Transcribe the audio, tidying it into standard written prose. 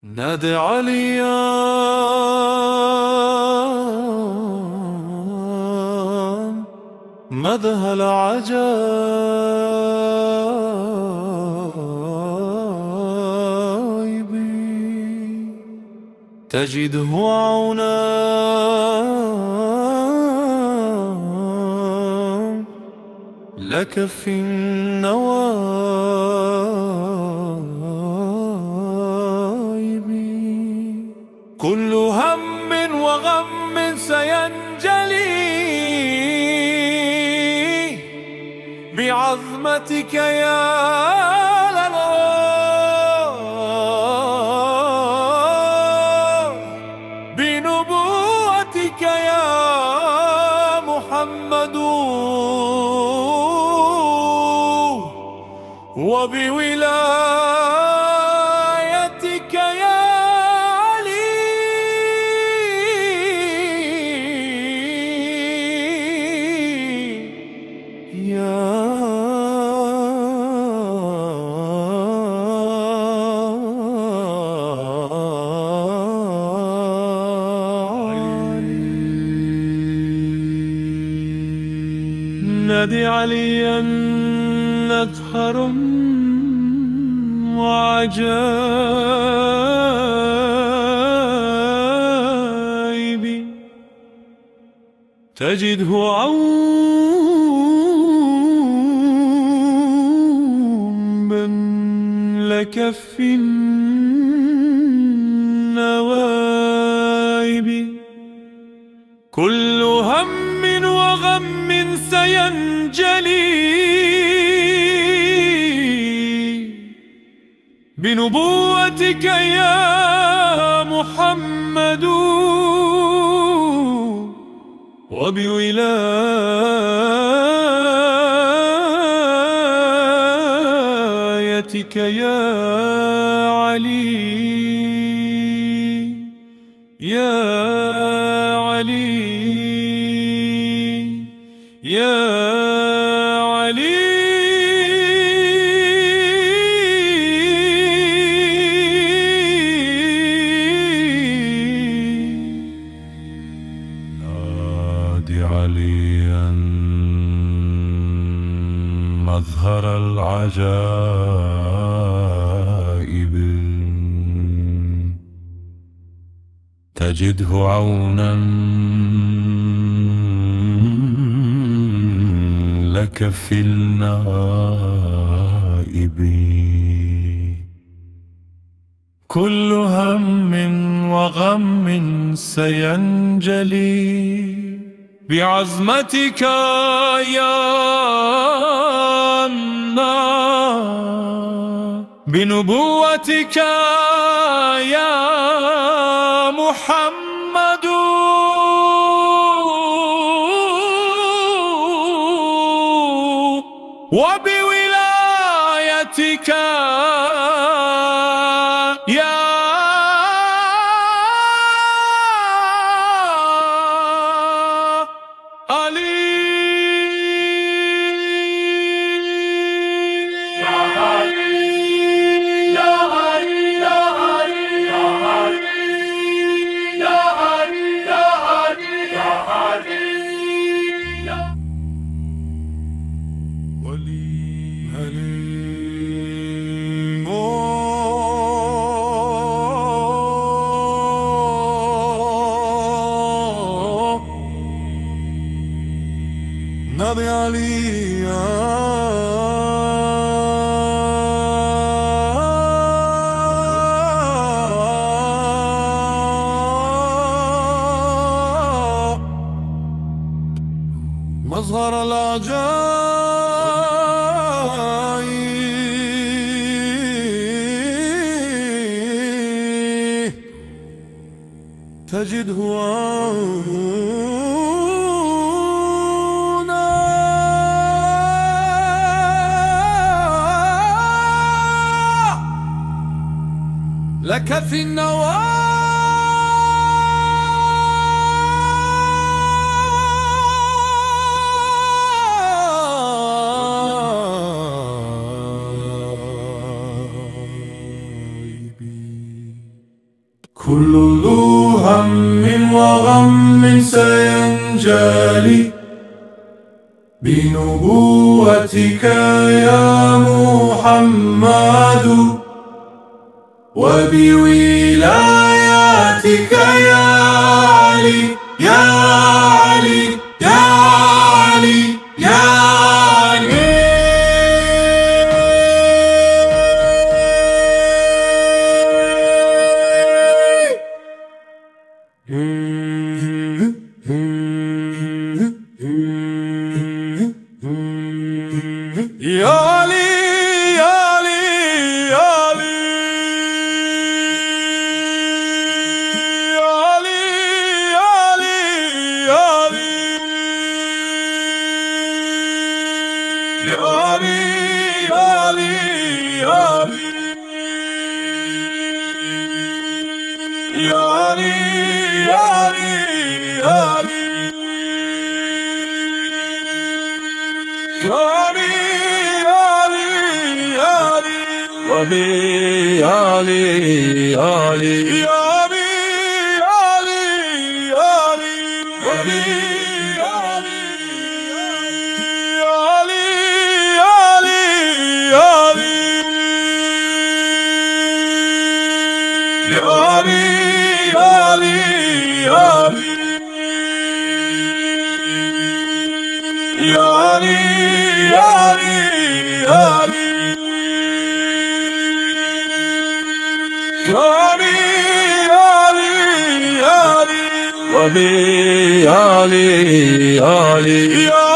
نادي عليا مذهل العجائب تجده عونا لك في النوائب. كل هم وغم سينجلي بعظمتك يا الله، بنبوتك يا محمد، وبولايتك يا علي. يا علي نادي عليا نتحر وعجائب تجده عوبا لك في النوائب. كل هم وغم سينجلي بنبوتك يا محمد، وبولايتك يا علي. يا علي يا علي نادي عليا مظهر العجائب تجده عونا لك في النائب. كل هم وغم سينجلي بعظمتك يا الله، بنبوتك يا محمد، وبولايتك يا علي. يا علي يا علي يا علي يا علي يا علي يا علي يا ولي هليم نادي عليا مظهر العجائب تجده عونا لك في النوائب. كل ذو هم وغم سينجلي بنبوتك يا محمد وبولاياتك يا علي يا علي يا علي يا علي. يا علي يا علي يا علي يا علي يا علي يا علي يا علي يا علي يا علي يا علي يا علي وبي علي علي يا بي علي علي وبي علي علي علي علي يا بي علي علي يا علي علي علي وبي علي علي